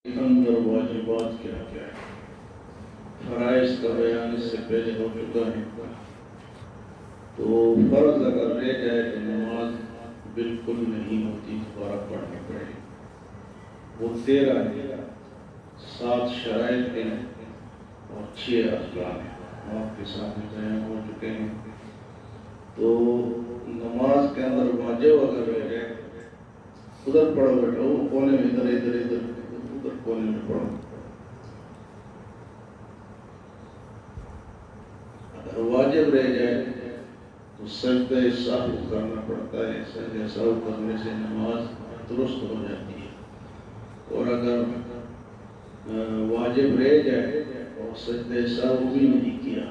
اندر واجبات کیا کیا ہے؟ فرائض کا بیان اس سے پہلے ہو چکا ہے۔ تو فرض اگر رہ جائے تو نماز بالکل نہیں ہوتی، دوبارہ پڑھنی پڑے گی۔ وہ 13 ہے، 7 شرائط ہیں اور 6 ارکان ہیں، آپ کے سامنے بیان ہو چکے ہیں۔ تو نماز کے اندر واجب اگر رہ جائے، ادھر پڑھو بیٹا، وہ کونے میں ادھر کونے میں پڑھو۔ اگر واجب رہ جائے تو سجدہ سہو کرنا پڑتا ہے، سجدہ سہو کرنے سے نماز درست ہو جاتی ہے۔ اور اگر واجب رہ جائے اور سجدہ سہو بھی نہیں کیا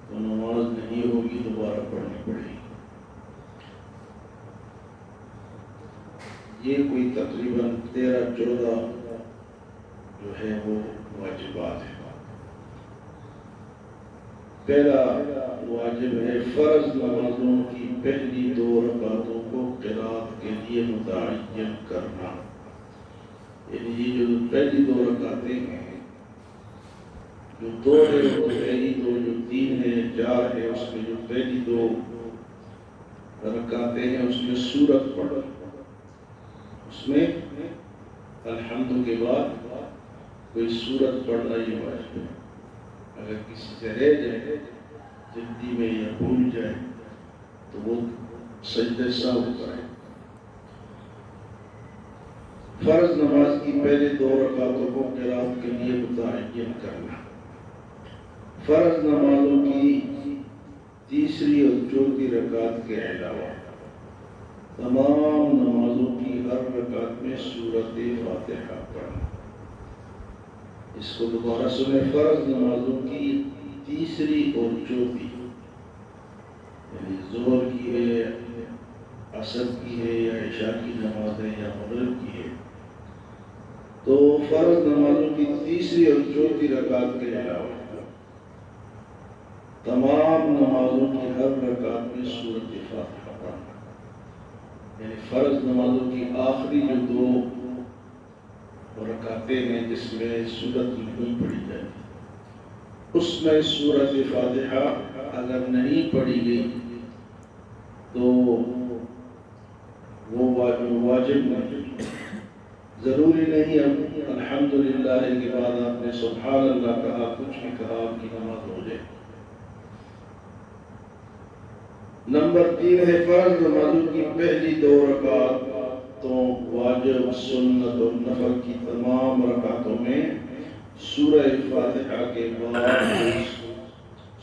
تو نماز نہیں ہوگی، دوبارہ پڑھنی پڑے گی۔ یہ کوئی تقریباً 13-14 جو ہے وہ واجبات ہیں۔ پہلا واجب ہے فرض نمازوں کی پہلی 2 رکعتوں کو قرات کے لیے متعین کرنا۔ یعنی یہ جو پہلی 2 رکعتیں ہیں، جو 2 ہے وہ پہلی 2، جو 3 ہے 4 ہے، اس میں جو پہلی 2 رکعتیں ہیں اس میں سورت پڑھو۔ اس میں الحمد کے بعد کوئی سورت پڑھنا یہ واجب ہے۔ اگر کسی سے رہ جائے جلدی میں یا بھول جائے تو وہ سجدہ سہو کرے۔ فرض نماز کی پہلے 2 رکعتوں کو قرات کے لیے متعین کرنا۔ فرض نمازوں کی تیسری اور چوتھی رکعت کے علاوہ تمام نمازوں کی ہر رکعت میں سورۃ فاتحہ پڑھنا۔ اس کو دوبارہ سنیں، فرض نمازوں کی تیسری اور چوتھی، یعنی ظہر کی ہے، عصر کی ہے یا عشاء کی نماز ہے یا مغرب کی ہے، تو فرض نمازوں کی تیسری اور چوتھی رکعت کے علاوہ تمام نمازوں کی ہر رکعت میں سورۃ فاتحہ پڑھنا۔ یعنی فرض نمازوں کی آخری جو 2 رکعتیں ہیں جس میں سورت نہیں پڑھی جاتی، اس میں سورۃ فاتحہ اگر نہیں پڑھی گئی تو وہ واجب نہیں۔ ضروری نہیں اب الحمدللہ کے بعد آپ نے سبحان اللہ کہا، کچھ بھی کہا، آپ کی نماز ہو جائے۔ نمبر 3 ہے فرض نمازوں کی پہلی 2 رکعتوں، واجب، سنت اور نفل کی تمام رکعتوں میں سورہ فاتحہ کے بعد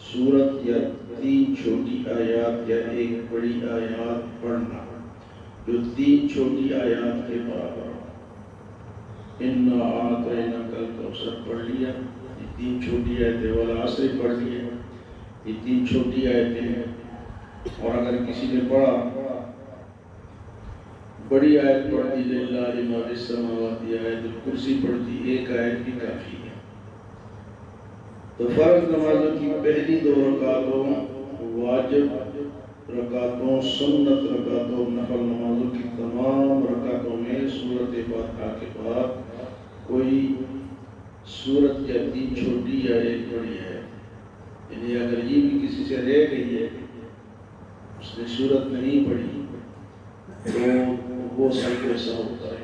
سورت یا 3 چھوٹی آیات یا 1 بڑی آیات پڑھنا جو 3 چھوٹی آیات کے برابر ہو۔ اِنَّا أَعْطَيْنَاكَ الْكَوْثَرَ پڑھ لیا، یہ 3 چھوٹی آیتیں، والعصر پڑھ لیا، یہ 3 چھوٹی آیتیں ہیں۔ اور اگر کسی نے پڑھا بڑی آیت پڑھ دی، لِلَّهِ مَا فِي السَّمَاوَاتِ، آیت الکرسی پڑھ دی، 1 آیت بھی کافی ہے۔ تو فرض نمازوں کی پہلی 2 رکعتوں، واجب رکعتوں، سنت رکعتوں، نفل نمازوں کی تمام رکعتوں میں سورۃ فاتحہ کے بعد کوئی سورت یا 3 چھوٹی یا 1 بڑی ہے۔ یعنی اگر یہ بھی کسی سے رہ گئی ہے، اس نے سورت نہیں پڑھی تو وہ سجدہ سہو کرے۔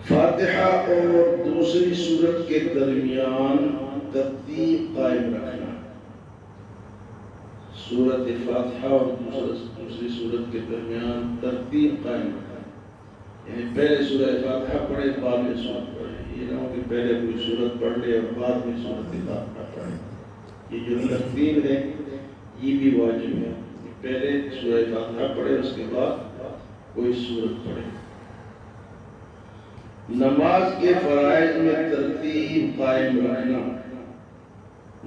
فاتحہ اور دوسری سورت کے درمیان ترتیب قائم رکھنا۔ سورت فاتحہ اور دوسری سورت کے درمیان ترتیب قائم رکھنا، یعنی پہلے سورہ فاتحہ پڑھے بعد میں سورت پڑھے، یہ نہ ہو کہ پہلے کوئی سورت پڑھ لے اور بعد میں سورت فاتحہ پڑھے۔ یہ جو ترتیب ہے یہ بھی واجب ہے، پہلے سورہ فاتحہ پڑھے اس کے بعد کوئی سورت پڑھے۔ نماز کے فرائض میں ترتیب قائم رکھنا۔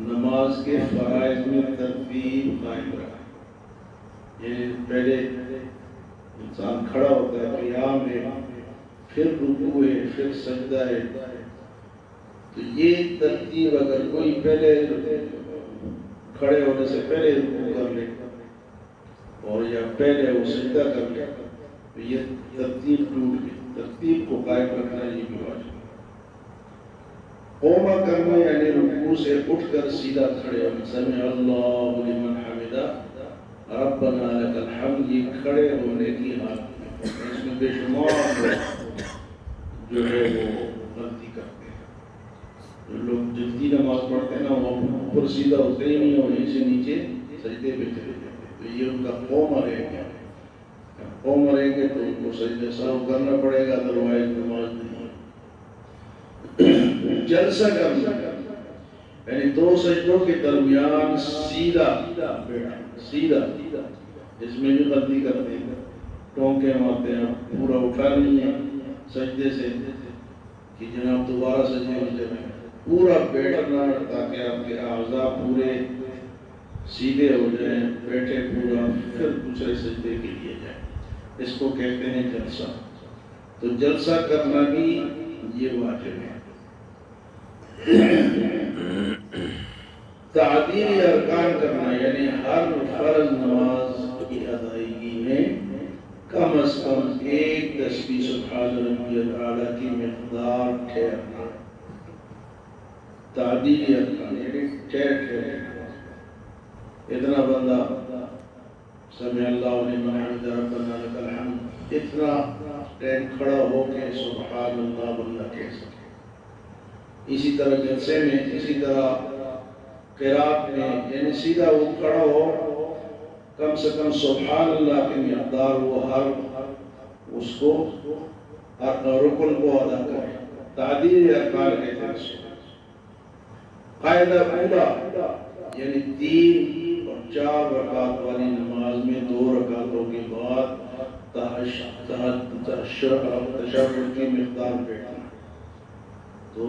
نماز کے فرائض میں ترتیب قائم رکھنا، یعنی پہلے انسان کھڑا ہوتا ہے، قیام ہے، پھر رکوع ہے، پھر سجدہ ہے، تو یہ ترتیب اگر کوئی پہلے کھڑے ہونے سے پہلے رکوع کر لے اور یا پہلے وہ سجدہ کر لے تو یہ ترتیب ٹوٹ گئی۔ ترتیب کو قائم رکھنا یہ قوما کرنا یعنی رکوع سے اٹھ کر سیدھا کھڑے ہونا، سمع اللہ لمن حمدہ ربنا لک الحمد، یہ کھڑے ہونے کی حالت میں اس میں بے شمار جو ہے وہ غلطی کرتے ہیں. جو لوگ جلدی نماز پڑھتے ہیں نا وہ اوپر سیدھا ہوتے ہی نہیں اور یہیں سے نیچے سجدے پہ چلے جاتے ہیں. تو یہ ان کا قوم رہ گیا. قوم رہیں گے تو ان کو سجدہ سہو کرنا پڑے گا، ادروائز نماز نہیں. جلسہ کرنا یعنی دو سجدوں کے درمیان سیدھا بیٹھنا، سیدھا. اس میں بھی غلطی کرتے ہیں، ٹونکے مارتے ہیں. پورا اٹھا نہیں ہے سجدے سے کہ جناب دوبارہ سجدے ہو جائے. پورا بیٹھنا تاکہ آپ کے اعضاء پورے سیدھے ہو جائیں، بیٹھے پورا پھر دوسرے سجدے کے لیے جائیں. اس کو کہتے ہیں جلسہ. تو جلسہ کرنا بھی یہ واجب ہے. تعدیل ارکان کرنا یعنی ہر فرض نماز کی ادائیگی میں کم از کم ایک تسبیح سبحان ربی الاعلیٰ کی مقدار ٹھہرنا. تعدیل ارکان یعنی ٹھہر اتنا بندہ سمع اللہ لمن حمدہ ربنا لک الحمد، اتنا ٹائم کھڑا ہو کے سبحان اللہ بندہ کہہ سکے. اسی طرح جلسے میں، اسی طرح قرات میں یعنی سیدھا وہ کھڑا ہو، کم سے کم سبحان اللہ کی مقدار وہ ہر اس کو ہر رکن کو ادا کرے. تعدیل ارکان کہتے ہیں. قاعدہ پورا یعنی 3 اور 4 رکعت والی نماز میں 2 رکعتوں کے بعد تشہد کی مقدار بیٹھنا. تو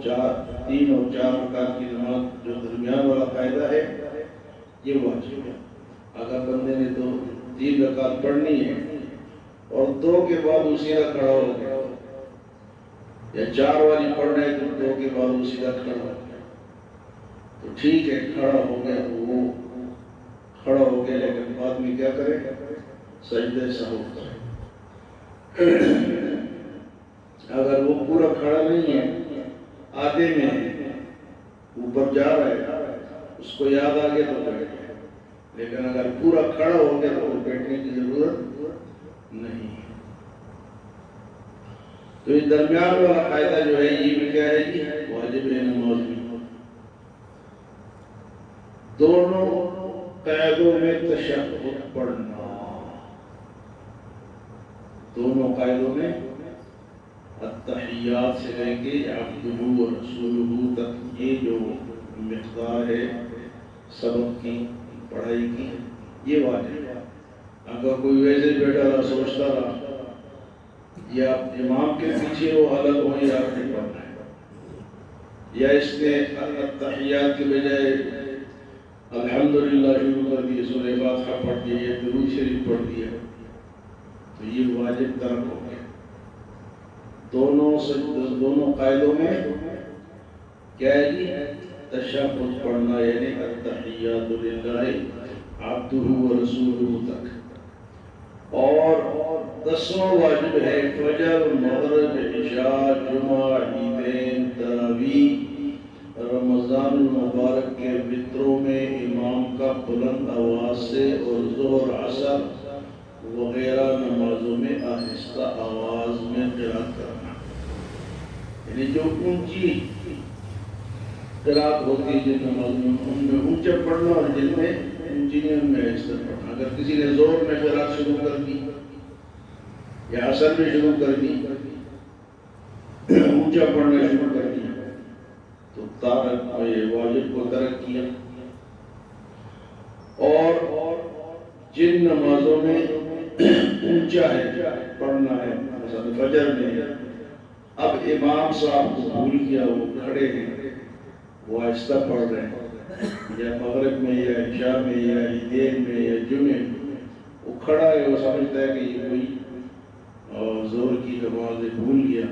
3 اور 4 رکعت کی نماز جو درمیان والا قاعدہ ہے یہ واجب ہے. اگر بندے نے 3 رکعت پڑھنی ہے اور 2 کے بعد وہ سیدھا کھڑا ہو گیا، یا 4 والی پڑھنا ہے تو 2 کے بعد وہ سیدھا کھڑا ہو گیا تو ٹھیک ہے، کھڑا ہو گیا تو وہ کھڑا ہو گیا، لیکن بعد میں کیا کرے؟ سجدہ سہو کرے. اگر وہ پورا کھڑا نہیں ہے، آدھے میں اوپر جا رہا ہے، اس کو یاد آ گیا تو بیٹھ گیا. لیکن اگر پورا کھڑا ہو گیا تو بیٹھنے کی ضرورت نہیں. تو یہ درمیان والا قاعدہ جو ہے یہ بھی کیا ہے جی؟ واجب ہے نماز میں. دونوں قاعدوں میں تشہد پڑھنا، دونوں قاعدوں میں التحیات سے لے کے عبدہ و رسولہ تک یہ جو مقدار ہے سبق کی پڑھائی کی یہ واجب ہے. اگر کوئی ویسے بیٹھا رہا سوچتا رہا یا امام کے پیچھے وہ الگ ہوئی آپ نے پڑھنا ہے، یا اس نے التحیات کے بجائے الحمدللہ شروع کر دیے، سورہ فاتحہ پڑھ دی یا درود شریف پڑھ دیا، تو یہ واجب ترک ہو گیا. دونوں قاعدوں میں کیا ہے جی؟ تشہد پڑھنا یعنی التحیات للہ عبدہ و رسولہ تک. اور 10واں واجب ہے فجر، مغرب، عشاء، جمعہ، عیدین، تراویح، رمضان المبارک کے وطروں میں امام کا بلند آواز سے اور ظہر، عصر وغیرہ نمازوں میں آہستہ آواز میں قرات کرنا. یعنی جو اونچی قرات ہوتی ہے جن نمازوں میں ان میں اونچا پڑھنا، اور جن میں اونچی نہیں ان میں آہستہ پڑھنا. اگر کسی نے زور میں قرات شروع کر دی یا عصر میں شروع کر دی، اونچا پڑھنا شروع کر دیا تو واجب کو ترک کیا. اور جن نمازوں میں اونچا ہے پڑھنا ہے، مثلا فجر میں اب امام صاحب کو بھول گیا، وہ کھڑے ہیں، وہ آہستہ پڑھ رہے ہیں، یا مغرب میں یا عشاء میں یا عیدین میں یا جمعے میں وہ کھڑا ہے، وہ سمجھتا ہے کہ یہ کوئی زور کی نماز بھول گیا،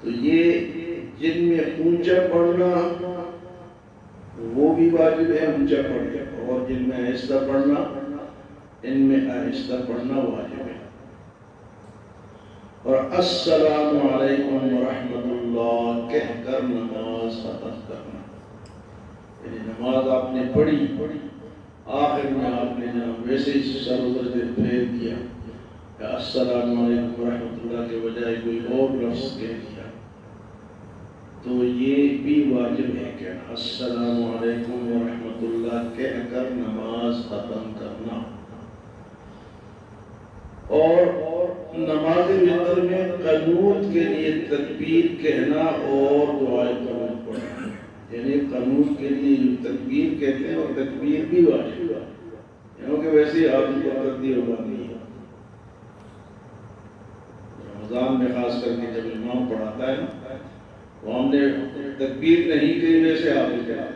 تو یہ جن میں اونچا پڑھنا وہ بھی واجب ہے، اونچا پڑھے، اور جن میں آہستہ پڑھنا ان میں آہستہ پڑھنا واجب ہے. اور السلام علیکم ورحمۃ اللہ کہہ کر نماز ختم کرنا. یعنی نماز آپ نے پڑھی، آخر میں آپ نے جناب ویسے ہی سر ادھر سے پھیر دیا کہ السلام علیکم ورحمۃ اللہ کے بجائے کوئی اور لفظ کہہ دیا، تو یہ بھی واجب ہے کہ السلام علیکم ورحمۃ اللہ کہہ کر نماز ختم کرنا. اور نماز وتر میں قنوت کے لیے تکبیر کہنا اور دعائے قنوت پڑھنا. یعنی قنوت کے لیے تکبیر کہتے ہیں اور تکبیر بھی واجب ہے، کیونکہ ویسے ہی آپ کو کرتی ہوگا نہیں. رمضان میں خاص کر کے جب امام پڑھاتا ہے نا تو ہم نے تکبیر نہیں کہی ویسے آپ نے کہا،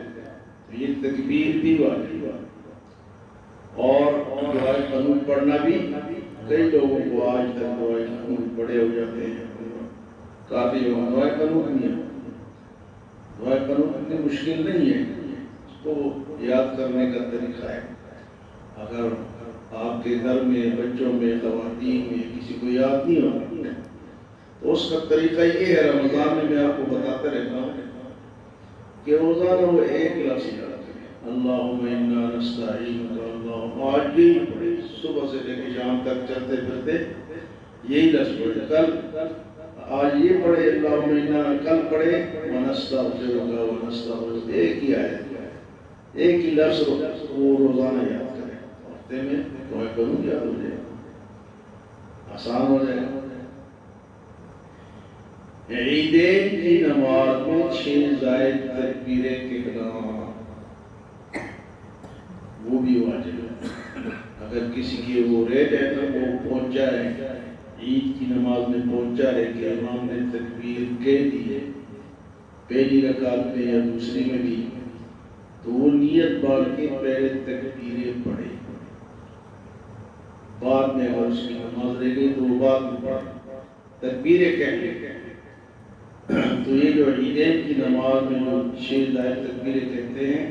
یہ تکبیر بھی واجب ہے. اور دعائے قنوت پڑھنا بھی کئی لوگوں کو آج تک دعائے قنوت پڑھے ہو جاتے ہیں، کافی لوگ دعائے قنوت نہیں ہے. دعائے قنوت اتنی مشکل نہیں ہے، اس کو یاد کرنے کا طریقہ ہے. اگر آپ کے گھر میں بچوں میں خواتین میں کسی کو یاد نہیں ہوگا تو اس کا طریقہ یہ ہے، رمضان میں آپ کو بتاتا رہتا ہوں کہ روزانہ وہ ایک لفظ یاد کریں، اللہم انا نستعینک. اللہم آج بھی پڑھے، صبح سے لے کے شام تک چلتے پھرتے یہی لفظ پڑھے. کل آج یہ پڑھے اللہم انا، کل پڑھے ونستغفرک ونستغفرک. ایک ہی آیت، ایک ہی لفظ وہ روزانہ یاد کریں. ہفتے میں دعائے قنوت یاد ہو جائے، آسان ہو جائے. عیدین کی نماز میں 6 زائد تکبیریں کہنا وہ بھی واجب ہے. اگر کسی کی وہ ریٹ ہے تو وہ پہنچا ہے، عید کی نماز میں پہنچا ہے کہ امام نے تکبیر کہہ دی ہے پہلی رکعت میں یا دوسری میں بھی، تو وہ نیت باندھ کے پہلے تکبیریں پڑھے. بعد میں اگر اس کی نماز رہ گئی تو وہ بعد میں پڑھے، تکبیریں کہنے. تو یہ جو عیدین کی نماز میں جو 6 زائد تکبیریں کہتے ہیں،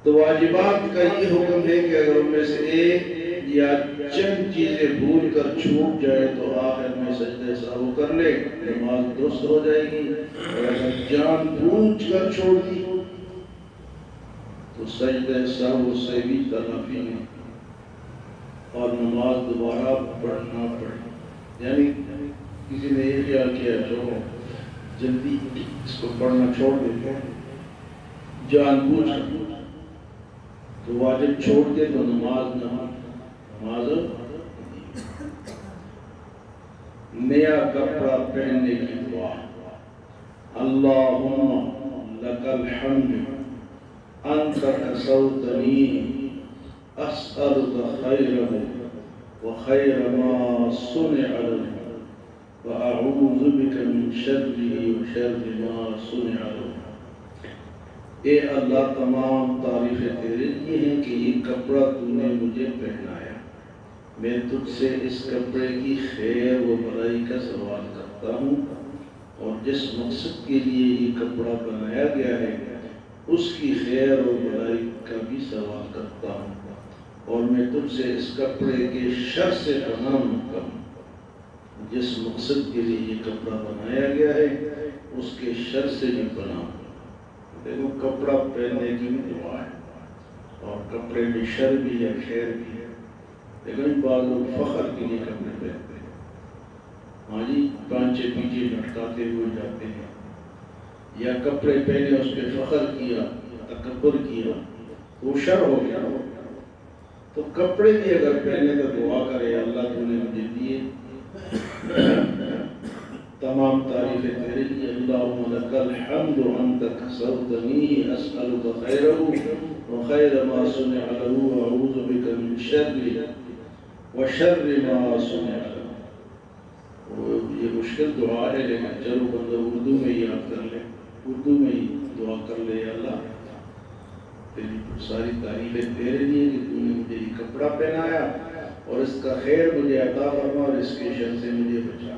تو واجبات کا یہ حکم ہے کہ اگر ان میں سے ایک یا چند چیزیں بھول کر چھوٹ جائے تو آخر میں سجدہ سہو کر لے، نماز درست ہو جائے گی. اور اگر جان بوجھ کر چھوڑ دی تو سجدہ سہو سے بھی تلافی نہیں اور نماز دوبارہ پڑھنا پڑے. یعنی کسی نے یہ خیال کیا جو جلدی اس کو پڑھنا چھوڑ دیتے ہیں جان بوجھ کر، تو واجب چھوڑ دے تو نماز نماز. نیا کپڑا پہننے کی دعا، اللہم لک الحمد انت کسوتنی اسألک خیرہ وخیر ما صنع له وأعوذ بك من شره وشر ما صنع له. اے اللہ تمام تعریفیں تیرے لیے ہیں کہ یہ کپڑا تو نے مجھے پہنایا، میں تجھ سے اس کپڑے کی خیر و بھلائی کا سوال کرتا ہوں، اور جس مقصد کے لیے یہ کپڑا بنایا گیا ہے اس کی خیر و بھلائی کا بھی سوال کرتا ہوں، اور میں تجھ سے اس کپڑے کے شر سے پناہ مانگتا ہوں. جس مقصد کے لیے یہ کپڑا بنایا گیا ہے اس کے شر سے بھی پناہ. دیکھو کپڑا پہننے کی بھی دعا ہے اور کپڑے میں شر بھی ہے خیر بھی ہے. لیکن بعض لوگ فخر کے لیے کپڑے پہنتے ہیں، ہاں جی پانچے پیچھے لٹکاتے ہوئے جاتے ہیں، یا کپڑے پہنے اس پہ فخر کیا تکبر کیا وہ شر ہو گیا. تو کپڑے بھی اگر پہنے تو دعا کرے اللہ تو نے مجھے دیے، تمام تعریفیں تیرے لیے، اللہم لک الحمد انت کسوتنی اسألک خیرہ وخیر ما صنع له واعوذ بک من شرہ وشر ما صنع له. یہ مشکل دعا ہے لیکن چلو بندہ اردو میں یاد کر لے، اردو میں ہی دعا کر لے، اللہ تیری ساری تعریفیں تیرے لیے کہ تو نے مجھے یہ کپڑا پہنایا اور اس کا خیر مجھے عطا فرما اور اس کے شر سے مجھے بچا.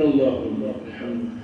اللہ الحمد.